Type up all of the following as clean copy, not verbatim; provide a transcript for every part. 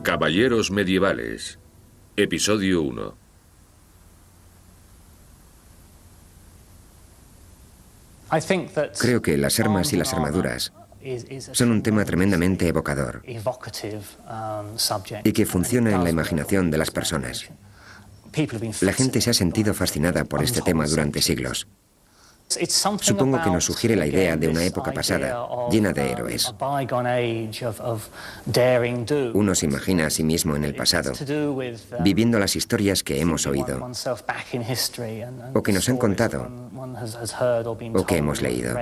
Caballeros medievales. Episodio 1. Creo que las armas y las armaduras son un tema tremendamente evocador y que funciona en la imaginación de las personas. La gente se ha sentido fascinada por este tema durante siglos. Supongo que nos sugiere la idea de una época pasada, llena de héroes. Uno se imagina a sí mismo en el pasado, viviendo las historias que hemos oído, o que nos han contado, o que hemos leído.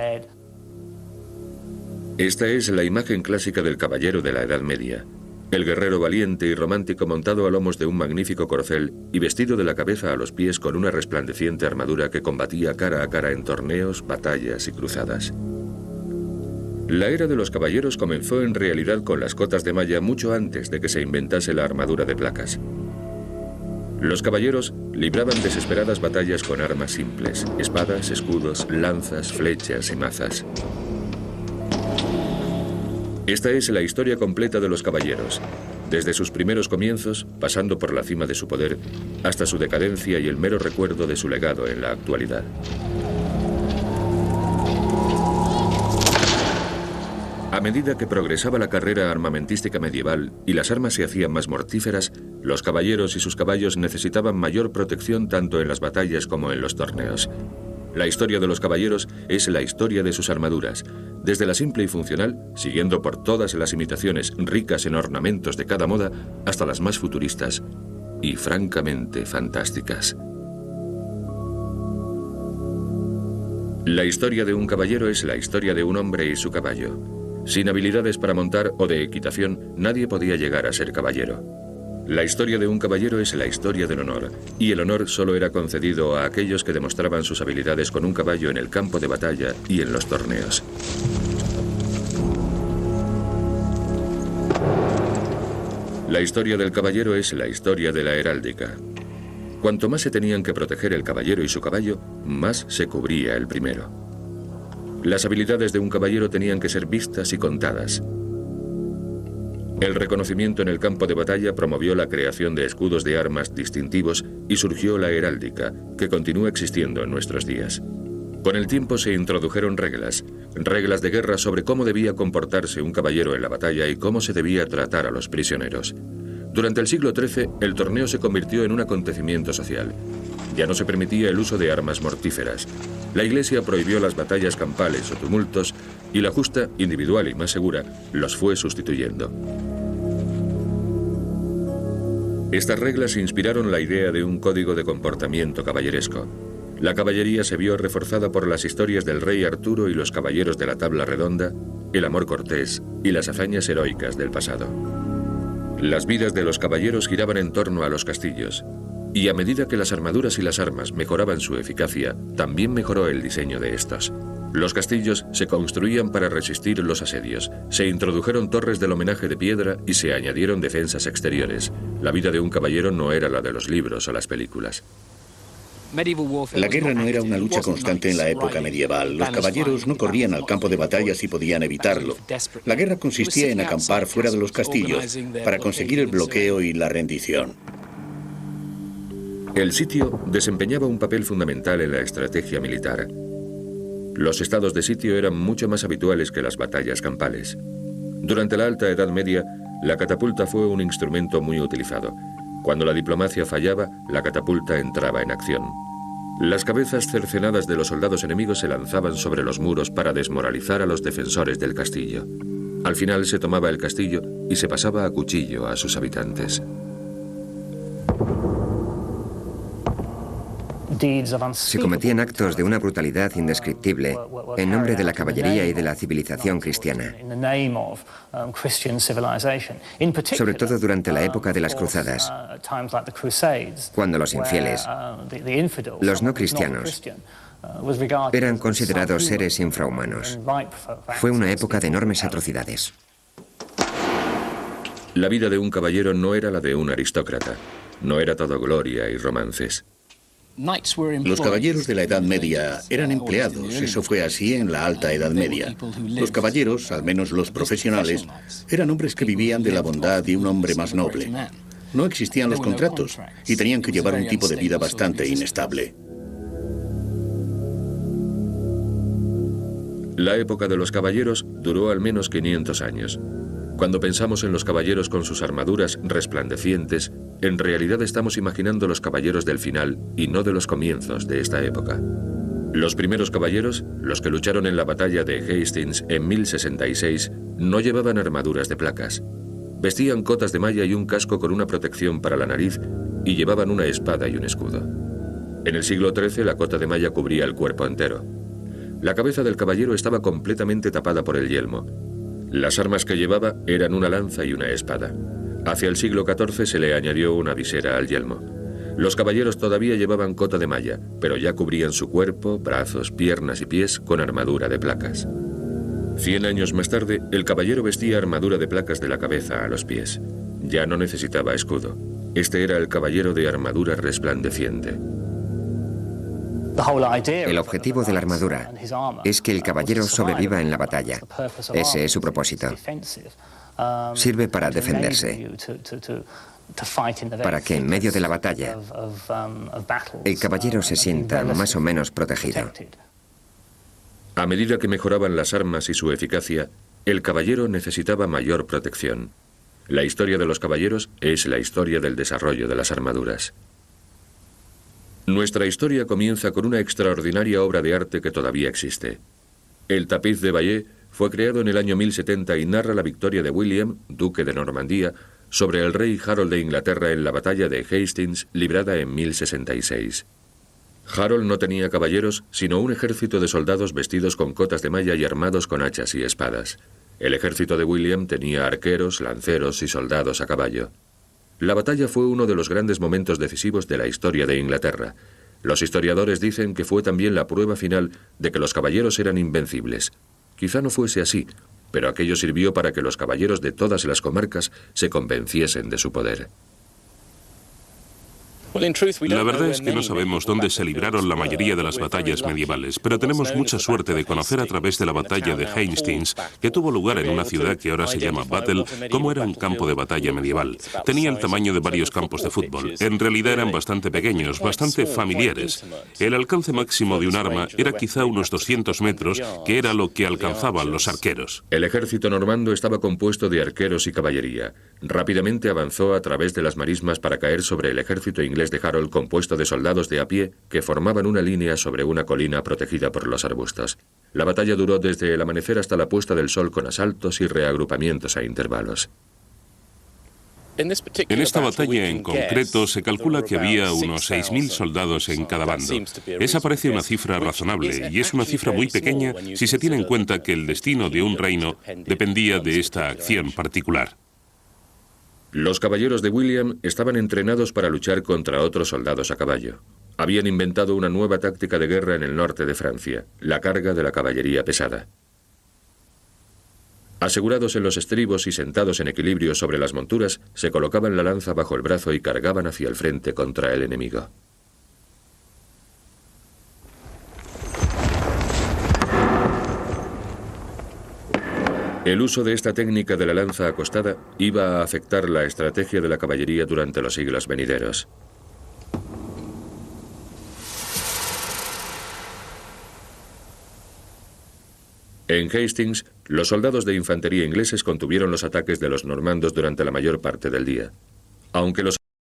Esta es la imagen clásica del caballero de la Edad Media. El guerrero valiente y romántico montado a lomos de un magnífico corcel y vestido de la cabeza a los pies con una resplandeciente armadura que combatía cara a cara en torneos, batallas y cruzadas. La era de los caballeros comenzó en realidad con las cotas de malla mucho antes de que se inventase la armadura de placas. Los caballeros libraban desesperadas batallas con armas simples: espadas, escudos, lanzas, flechas y mazas. Esta es la historia completa de los caballeros, desde sus primeros comienzos, pasando por la cima de su poder, hasta su decadencia y el mero recuerdo de su legado en la actualidad. A medida que progresaba la carrera armamentística medieval y las armas se hacían más mortíferas, los caballeros y sus caballos necesitaban mayor protección tanto en las batallas como en los torneos. La historia de los caballeros es la historia de sus armaduras, desde la simple y funcional, siguiendo por todas las imitaciones ricas en ornamentos de cada moda, hasta las más futuristas y francamente fantásticas. La historia de un caballero es la historia de un hombre y su caballo. Sin habilidades para montar o de equitación, nadie podía llegar a ser caballero. La historia de un caballero es la historia del honor, y el honor solo era concedido a aquellos que demostraban sus habilidades con un caballo en el campo de batalla y en los torneos. La historia del caballero es la historia de la heráldica. Cuanto más se tenían que proteger el caballero y su caballo, más se cubría el primero. Las habilidades de un caballero tenían que ser vistas y contadas. El reconocimiento en el campo de batalla promovió la creación de escudos de armas distintivos y surgió la heráldica, que continúa existiendo en nuestros días. Con el tiempo se introdujeron reglas de guerra sobre cómo debía comportarse un caballero en la batalla y cómo se debía tratar a los prisioneros. Durante el siglo XIII, el torneo se convirtió en un acontecimiento social. Ya no se permitía el uso de armas mortíferas. La Iglesia prohibió las batallas campales o tumultos y la justa, individual y más segura, los fue sustituyendo. Estas reglas inspiraron la idea de un código de comportamiento caballeresco. La caballería se vio reforzada por las historias del rey Arturo y los caballeros de la tabla redonda, el amor cortés y las hazañas heroicas del pasado. Las vidas de los caballeros giraban en torno a los castillos, y a medida que las armaduras y las armas mejoraban su eficacia, también mejoró el diseño de estos. Los castillos se construían para resistir los asedios, se introdujeron torres del homenaje de piedra y se añadieron defensas exteriores. La vida de un caballero no era la de los libros o las películas. La guerra no era una lucha constante en la época medieval. Los caballeros no corrían al campo de batalla si podían evitarlo. La guerra consistía en acampar fuera de los castillos para conseguir el bloqueo y la rendición. El sitio desempeñaba un papel fundamental en la estrategia militar. Los estados de sitio eran mucho más habituales que las batallas campales. Durante la Alta Edad Media, la catapulta fue un instrumento muy utilizado. Cuando la diplomacia fallaba, la catapulta entraba en acción. Las cabezas cercenadas de los soldados enemigos se lanzaban sobre los muros para desmoralizar a los defensores del castillo. Al final se tomaba el castillo y se pasaba a cuchillo a sus habitantes. Se cometían actos de una brutalidad indescriptible en nombre de la caballería y de la civilización cristiana, sobre todo durante la época de las cruzadas, cuando los infieles, los no cristianos, eran considerados seres infrahumanos. Fue una época de enormes atrocidades. La vida de un caballero no era la de un aristócrata, no era todo gloria y romances. Los caballeros de la Edad Media eran empleados, eso fue así en la Alta Edad Media. Los caballeros, al menos los profesionales, eran hombres que vivían de la bondad de un hombre más noble. No existían los contratos y tenían que llevar un tipo de vida bastante inestable. La época de los caballeros duró al menos 500 años. Cuando pensamos en los caballeros con sus armaduras resplandecientes, en realidad estamos imaginando los caballeros del final y no de los comienzos de esta época. Los primeros caballeros, los que lucharon en la batalla de Hastings en 1066, no llevaban armaduras de placas. Vestían cotas de malla y un casco con una protección para la nariz y llevaban una espada y un escudo. En el siglo XIII la cota de malla cubría el cuerpo entero. La cabeza del caballero estaba completamente tapada por el yelmo. Las armas que llevaba eran una lanza y una espada. Hacia el siglo XIV se le añadió una visera al yelmo. Los caballeros todavía llevaban cota de malla, pero ya cubrían su cuerpo, brazos, piernas y pies con armadura de placas. 100 años más tarde, el caballero vestía armadura de placas de la cabeza a los pies. Ya no necesitaba escudo. Este era el caballero de armadura resplandeciente. El objetivo de la armadura es que el caballero sobreviva en la batalla. Ese es su propósito. Sirve para defenderse, para que en medio de la batalla el caballero se sienta más o menos protegido. A medida que mejoraban las armas y su eficacia, el caballero necesitaba mayor protección. La historia de los caballeros es la historia del desarrollo de las armaduras. Nuestra historia comienza con una extraordinaria obra de arte que todavía existe. El tapiz de Bayeux fue creado en el año 1070 y narra la victoria de William, duque de Normandía, sobre el rey Harold de Inglaterra en la batalla de Hastings, librada en 1066. Harold no tenía caballeros, sino un ejército de soldados vestidos con cotas de malla y armados con hachas y espadas. El ejército de William tenía arqueros, lanceros y soldados a caballo. La batalla fue uno de los grandes momentos decisivos de la historia de Inglaterra. Los historiadores dicen que fue también la prueba final de que los caballeros eran invencibles. Quizá no fuese así, pero aquello sirvió para que los caballeros de todas las comarcas se convenciesen de su poder. La verdad es que no sabemos dónde se libraron la mayoría de las batallas medievales, pero tenemos mucha suerte de conocer a través de la batalla de Hastings, que tuvo lugar en una ciudad que ahora se llama Battle, cómo era un campo de batalla medieval. Tenía el tamaño de varios campos de fútbol. En realidad eran bastante pequeños, bastante familiares. El alcance máximo de un arma era quizá unos 200 metros, que era lo que alcanzaban los arqueros. El ejército normando estaba compuesto de arqueros y caballería. Rápidamente avanzó a través de las marismas para caer sobre el ejército inglés de Harold, compuesto de soldados de a pie que formaban una línea sobre una colina protegida por los arbustos. La batalla duró desde el amanecer hasta la puesta del sol con asaltos y reagrupamientos a intervalos. En esta batalla en concreto se calcula que había unos 6.000 soldados en cada bando. Esa parece una cifra razonable y es una cifra muy pequeña si se tiene en cuenta que el destino de un reino dependía de esta acción particular. Los caballeros de William estaban entrenados para luchar contra otros soldados a caballo. Habían inventado una nueva táctica de guerra en el norte de Francia, la carga de la caballería pesada. Asegurados en los estribos y sentados en equilibrio sobre las monturas, se colocaban la lanza bajo el brazo y cargaban hacia el frente contra el enemigo. El uso de esta técnica de la lanza acostada iba a afectar la estrategia de la caballería durante los siglos venideros. En Hastings, los soldados de infantería ingleses contuvieron los ataques de los normandos durante la mayor parte del día. Aunque los